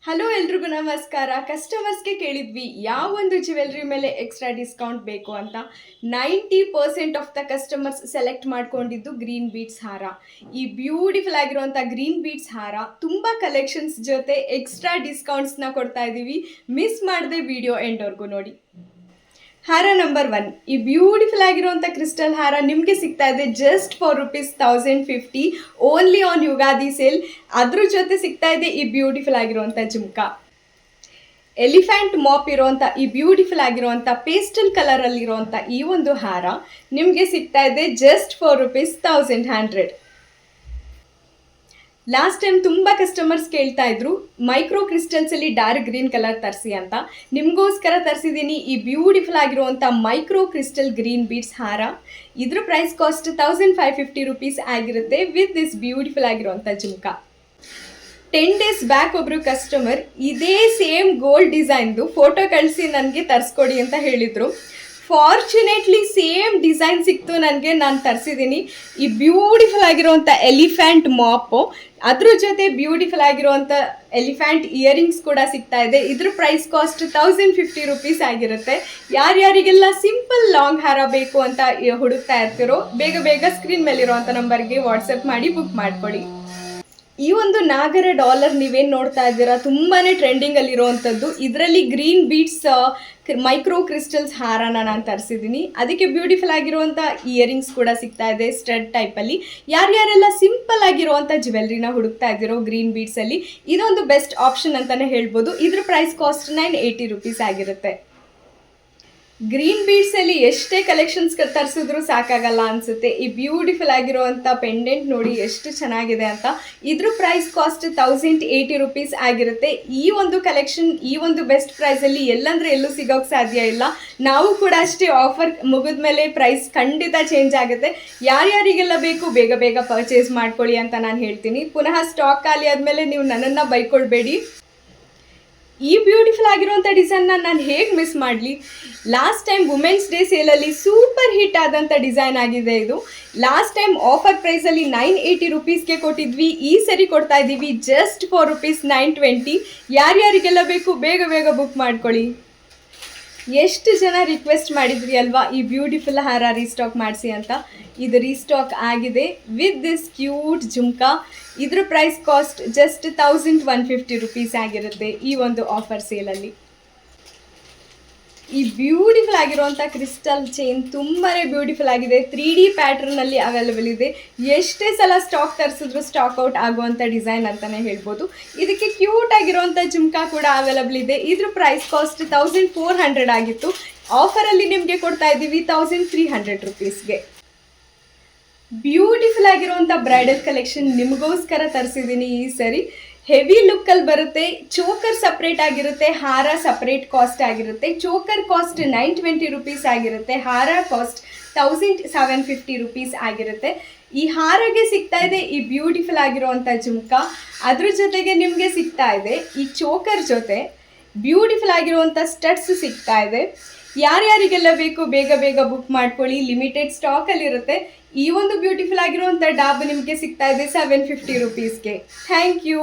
Hello ಎಲ್ರಿಗೂ ನಮಸ್ಕಾರ. ಕಸ್ಟಮರ್ಸ್ಗೆ ಕೇಳಿದ್ವಿ ಯಾವೊಂದು ಜ್ಯುವೆಲ್ರಿ ಮೇಲೆ ಎಕ್ಸ್ಟ್ರಾ ಡಿಸ್ಕೌಂಟ್ ಬೇಕು ಅಂತ. 90% ಆಫ್ ದ ಕಸ್ಟಮರ್ಸ್ ಸೆಲೆಕ್ಟ್ ಮಾಡ್ಕೊಂಡಿದ್ದು ಗ್ರೀನ್ ಬೀಡ್ಸ್ ಹಾರ. ಈ ಬ್ಯೂಟಿಫುಲ್ ಆಗಿರುವಂಥ ಗ್ರೀನ್ ಬೀಡ್ಸ್ ಹಾರ ತುಂಬ ಕಲೆಕ್ಷನ್ಸ್ ಜೊತೆ ಎಕ್ಸ್ಟ್ರಾ ಡಿಸ್ಕೌಂಟ್ಸ್ನ ಕೊಡ್ತಾ ಇದ್ದೀವಿ. ಮಿಸ್ ಮಾಡದೆ ವಿಡಿಯೋ ಎಂಡ್ವರೆಗೂ ನೋಡಿ. ಹಾರ ನಂಬರ್ 1, ಈ ಬ್ಯೂಟಿಫುಲ್ ಆಗಿರುವಂಥ ಕ್ರಿಸ್ಟಲ್ ಹಾರ ನಿಮಗೆ ಸಿಗ್ತಾ ಇದೆ just for ₹1050 only on Ugadi sale. ಅದ್ರ ಜೊತೆ ಸಿಗ್ತಾ ಇದೆ ಈ ಬ್ಯೂಟಿಫುಲ್ ಆಗಿರುವಂಥ ಜುಮ್ಕಾ. ಎಲಿಫೆಂಟ್ ಮಾಪ್ ಇರುವಂಥ ಈ ಬ್ಯೂಟಿಫುಲ್ ಆಗಿರುವಂಥ ಪೇಸ್ಟಲ್ ಕಲರಲ್ಲಿರುವಂಥ ಈ ಒಂದು ಹಾರ ನಿಮಗೆ ಸಿಗ್ತಾ ಇದೆ ಜಸ್ಟ್ ಫಾರ್ ₹1100. ಲಾಸ್ಟ್ ಟೈಮ್ ತುಂಬ ಕಸ್ಟಮರ್ಸ್ ಕೇಳ್ತಾ ಇದ್ರು ಮೈಕ್ರೋ ಕ್ರಿಸ್ಟಲ್ಸಲ್ಲಿ ಡಾರ್ಕ್ ಗ್ರೀನ್ ಕಲರ್ ತರಿಸಿ ಅಂತ. ನಿಮಗೋಸ್ಕರ ತರಿಸಿದ್ದೀನಿ ಈ ಬ್ಯೂಟಿಫುಲ್ ಆಗಿರುವಂಥ ಮೈಕ್ರೋ ಕ್ರಿಸ್ಟಲ್ ಗ್ರೀನ್ ಬೀಡ್ಸ್ ಹಾರ. ಇದ್ರ ಪ್ರೈಸ್ ಕಾಸ್ಟ್ ₹1550 ಆಗಿರುತ್ತೆ ವಿತ್ ದಿಸ್ ಬ್ಯೂಟಿಫುಲ್ ಆಗಿರುವಂಥ ಜುಮ್ಕಾ. 10 days ಬ್ಯಾಕ್ ಒಬ್ಬರು ಕಸ್ಟಮರ್ ಇದೇ ಸೇಮ್ ಗೋಲ್ಡ್ ಡಿಸೈನ್ದು ಫೋಟೋ ಕಳಿಸಿ ನನಗೆ ತರಿಸ್ಕೊಡಿ ಅಂತ ಹೇಳಿದರು. ಫಾರ್ಚುನೇಟ್ಲಿ ಸೇಮ್ ಡಿಸೈನ್ ಸಿಕ್ತು ನನಗೆ. ನಾನು ತರಿಸಿದ್ದೀನಿ ಈ ಬ್ಯೂಟಿಫುಲ್ ಆಗಿರುವಂಥ ಎಲಿಫೆಂಟ್ ಮಾಪು. ಅದ್ರ ಜೊತೆ ಬ್ಯೂಟಿಫುಲ್ ಆಗಿರುವಂಥ ಎಲಿಫೆಂಟ್ ಇಯರಿಂಗ್ಸ್ ಕೂಡ ಸಿಗ್ತಾ ಇದೆ. ಇದ್ರ ಪ್ರೈಸ್ ಕಾಸ್ಟ್ ₹1050 ಆಗಿರುತ್ತೆ. ಯಾರ್ಯಾರಿಗೆಲ್ಲ ಸಿಂಪಲ್ ಲಾಂಗ್ ಹಾರ ಬೇಕು ಅಂತ ಹುಡುಕ್ತಾ ಇರ್ತಿರೋ ಬೇಗ ಬೇಗ ಸ್ಕ್ರೀನ್ ಮೇಲಿರುವಂಥ ನಂಬರ್ಗೆ ವಾಟ್ಸಪ್ ಮಾಡಿ ಬುಕ್ ಮಾಡ್ಕೊಳ್ಳಿ. ಈ ಒಂದು ನಾಗರ ಡಾಲರ್ ನೀವೇನು ನೋಡ್ತಾ ಇದ್ದೀರಾ ತುಂಬಾ ಟ್ರೆಂಡಿಂಗಲ್ಲಿರುವಂಥದ್ದು. ಇದರಲ್ಲಿ ಗ್ರೀನ್ ಬೀಡ್ಸ್ ಮೈಕ್ರೋ ಕ್ರಿಸ್ಟಲ್ಸ್ ಹಾರನ ನಾನು ತರಿಸಿದ್ದೀನಿ. ಅದಕ್ಕೆ ಬ್ಯೂಟಿಫುಲ್ ಆಗಿರುವಂಥ ಇಯರಿಂಗ್ಸ್ ಕೂಡ ಸಿಗ್ತಾ ಇದೆ ಸ್ಟಡ್ ಟೈಪಲ್ಲಿ. ಯಾರ್ಯಾರೆಲ್ಲ ಸಿಂಪಲ್ ಆಗಿರುವಂಥ ಜ್ಯುವೆಲ್ರಿನ ಹುಡುಕ್ತಾ ಇದ್ದೀರೋ ಗ್ರೀನ್ ಬೀಡ್ಸಲ್ಲಿ ಇದೊಂದು ಬೆಸ್ಟ್ ಆಪ್ಷನ್ ಅಂತಲೇ ಹೇಳ್ಬೋದು. ಇದ್ರ ಪ್ರೈಸ್ ಕಾಸ್ಟ್ ₹980 ಆಗಿರುತ್ತೆ. ಗ್ರೀನ್ ಬೀಡ್ಸಲ್ಲಿ ಎಷ್ಟೇ ಕಲೆಕ್ಷನ್ಸ್ ತರಿಸಿದ್ರು ಸಾಕಾಗಲ್ಲ ಅನಿಸುತ್ತೆ. ಈ ಬ್ಯೂಟಿಫುಲ್ ಆಗಿರುವಂಥ ಪೆಂಡೆಂಟ್ ನೋಡಿ ಎಷ್ಟು ಚೆನ್ನಾಗಿದೆ ಅಂತ. ಇದ್ರ ಪ್ರೈಸ್ ಕಾಸ್ಟ್ ₹1080 ಆಗಿರುತ್ತೆ. ಈ ಒಂದು ಕಲೆಕ್ಷನ್ ಈ ಒಂದು ಬೆಸ್ಟ್ ಪ್ರೈಸಲ್ಲಿ ಎಲ್ಲಂದ್ರೆ ಎಲ್ಲೂ ಸಿಗೋಕ್ಕೆ ಸಾಧ್ಯ ಇಲ್ಲ. ನಾವು ಕೂಡ ಅಷ್ಟೇ ಆಫರ್ ಮುಗಿದ ಮೇಲೆ ಪ್ರೈಸ್ ಖಂಡಿತ ಚೇಂಜ್ ಆಗುತ್ತೆ. ಯಾರ್ಯಾರಿಗೆಲ್ಲ ಬೇಕು ಬೇಗ ಬೇಗ ಪರ್ಚೇಸ್ ಮಾಡ್ಕೊಳ್ಳಿ ಅಂತ ನಾನು ಹೇಳ್ತೀನಿ. ಪುನಃ ಸ್ಟಾಕ್ ಖಾಲಿ ಆದಮೇಲೆ ನೀವು ನನ್ನನ್ನು ಬೈಕೊಳ್ಬೇಡಿ. ಈ ಬ್ಯೂಟಿಫುಲ್ ಆಗಿರುವಂಥ ಡಿಸೈನ್ನ ನಾನು ಹೇಗೆ ಮಿಸ್ ಮಾಡಲಿ. ಲಾಸ್ಟ್ ಟೈಮ್ ವುಮೆನ್ಸ್ ಡೇ ಸೇಲಲ್ಲಿ ಸೂಪರ್ ಹಿಟ್ ಆದಂಥ ಡಿಸೈನ್ ಆಗಿದೆ ಇದು. ಲಾಸ್ಟ್ ಟೈಮ್ ಆಫರ್ ಪ್ರೈಸಲ್ಲಿ ₹980 ಕೊಟ್ಟಿದ್ವಿ. ಈ ಸರಿ ಕೊಡ್ತಾ ಇದ್ದೀವಿ ಜಸ್ಟ್ ಫಾರ್ ₹920. ಯಾರ್ಯಾರಿಗೆಲ್ಲ ಬೇಕು ಬೇಗ ಬೇಗ ಬುಕ್ ಮಾಡ್ಕೊಳ್ಳಿ. ಎಷ್ಟು ಜನ ರಿಕ್ವೆಸ್ಟ್ ಮಾಡಿದ್ರಿ ಅಲ್ವಾ ಈ ಬ್ಯೂಟಿಫುಲ್ ಹಾರ ರೀಸ್ಟಾಕ್ ಮಾಡಿಸಿ ಅಂತ. ಇದು ರೀಸ್ಟಾಕ್ ಆಗಿದೆ ವಿತ್ ದಿಸ್ ಕ್ಯೂಟ್ ಜುಮ್ಕಾ. ಇದ್ರ ಪ್ರೈಸ್ ಕಾಸ್ಟ್ ಜಸ್ಟ್ ₹1150 ಆಗಿರುತ್ತೆ ಈ ಒಂದು ಆಫರ್ ಸೇಲಲ್ಲಿ. ಈ ಬ್ಯೂಟಿಫುಲ್ ಆಗಿರುವಂಥ ಕ್ರಿಸ್ಟಲ್ ಚೈನ್ ತುಂಬಾ ಬ್ಯೂಟಿಫುಲ್ ಆಗಿದೆ. 3D ಪ್ಯಾಟ್ರನಲ್ಲಿ ಅವೈಲೇಬಲ್ ಇದೆ. ಎಷ್ಟೇ ಸಲ ಸ್ಟಾಕ್ ತರಿಸಿದ್ರು ಸ್ಟಾಕ್ ಔಟ್ ಆಗುವಂಥ ಡಿಸೈನ್ ಅಂತಲೇ ಹೇಳ್ಬೋದು. ಇದಕ್ಕೆ ಕ್ಯೂಟ್ ಆಗಿರುವಂಥ ಜುಮ್ಕಾ ಕೂಡ ಅವೈಲೇಬಲ್ ಇದೆ. ಇದ್ರ ಪ್ರೈಸ್ ಕಾಸ್ಟ್ ₹1400 ಆಗಿತ್ತು. ಆಫರಲ್ಲಿ ನಿಮಗೆ ಕೊಡ್ತಾ ಇದ್ದೀವಿ ₹1300ಗೆ. ಬ್ಯೂಟಿಫುಲ್ ಆಗಿರುವಂಥ ಬ್ರೈಡಲ್ ಕಲೆಕ್ಷನ್ ನಿಮಗೋಸ್ಕರ ತರಿಸಿದ್ದೀನಿ ಈ ಸರಿ. ಹೆವಿ ಲುಕ್ಕಲ್ಲಿ ಬರುತ್ತೆ. ಚೋಕರ್ ಸಪ್ರೇಟ್ ಆಗಿರುತ್ತೆ, ಹಾರ ಸಪ್ರೇಟ್ ಕಾಸ್ಟ್ ಆಗಿರುತ್ತೆ. ಚೋಕರ್ ಕಾಸ್ಟ್ ₹920 ಆಗಿರುತ್ತೆ. ಹಾರ ಕಾಸ್ಟ್ ₹1750 ಆಗಿರುತ್ತೆ. ಈ ಹಾರಗೆ ಸಿಗ್ತಾ ಇದೆ ಈ ಬ್ಯೂಟಿಫುಲ್ ಆಗಿರುವಂಥ ಜುಮ್ಕಾ. ಅದ್ರ ಜೊತೆಗೆ ನಿಮಗೆ ಸಿಗ್ತಾ ಇದೆ ಈ ಚೋಕರ್ ಜೊತೆ ಬ್ಯೂಟಿಫುಲ್ ಆಗಿರುವಂಥ ಸ್ಟಡ್ಸ್ ಸಿಗ್ತಾ ಇದೆ. ಯಾರ್ಯಾರಿಗೆಲ್ಲ ಬೇಕು ಬೇಗ ಬೇಗ ಬುಕ್ ಮಾಡ್ಕೊಳ್ಳಿ. ಲಿಮಿಟೆಡ್ ಸ್ಟಾಕಲ್ಲಿರುತ್ತೆ. ಈ ಒಂದು ಬ್ಯೂಟಿಫುಲ್ ಆಗಿರುವಂಥ ಡಾಬ್ ನಿಮಗೆ ಸಿಗ್ತಾ ಇದೆ ₹750ಗೆ. Thank you.